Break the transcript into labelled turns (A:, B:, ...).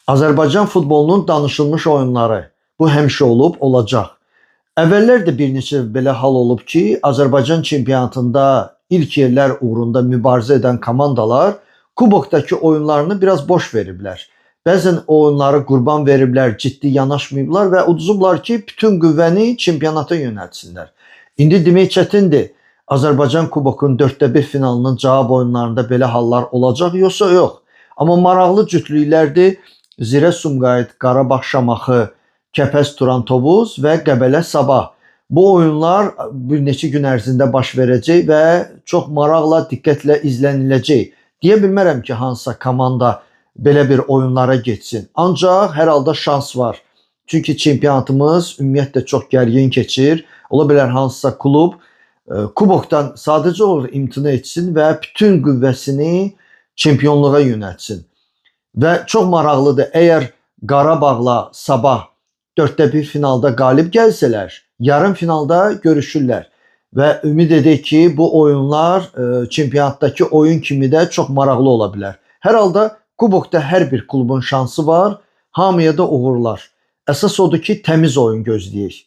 A: Azərbaycan futbolunun danışılmış oyunları. Bu həmişə olub, olacaq. Əvvəllər də bir neçə belə hal olub ki, Azərbaycan çempionatında ilk yerlər uğrunda mübarizə edən komandalar kubokdakı oyunlarını biraz boş veriblər. Bəzən oyunları qurban veriblər, ciddi yanaşmayıblar və uduzublar ki, bütün qüvvəni çempionata yönəltsinlər. İndi demək çətindir. Azərbaycan kubokunun 4də 1 finalının cavab oyunlarında belə hallar olacaq, yoxsa yox. Amma maraqlı cütlüklərdir. Zirə Sumqayıt, Qarabağ Şamaxı, Kəpəz Turan Tovuz və Qəbələ Sabah. Bu oyunlar bir neçə gün ərzində baş verəcək və çox maraqla, diqqətlə izləniləcək. Deyə bilmərəm ki, hansısa komanda belə bir oyunlara getsin. Ancaq hər halda şans var. Çünki çempionatımız ümumiyyətlə çox gərgin keçir. Ola bilər hansısa klub kubokdan sadəcə olaraq imtina etsin və bütün qüvvəsini çempionluğa yönəltsin. Və çox maraqlıdır, əgər Qarabağla Sabah 4də 1 finalda qalib gəlsələr, yarım finalda görüşürlər. Və ümid edək ki, bu oyunlar çempionatdakı oyun kimi də çox maraqlı ola bilər. Hər halda kubokda hər bir klubun şansı var, hamıya da uğurlar. Əsas odur ki, təmiz oyun gözləyək.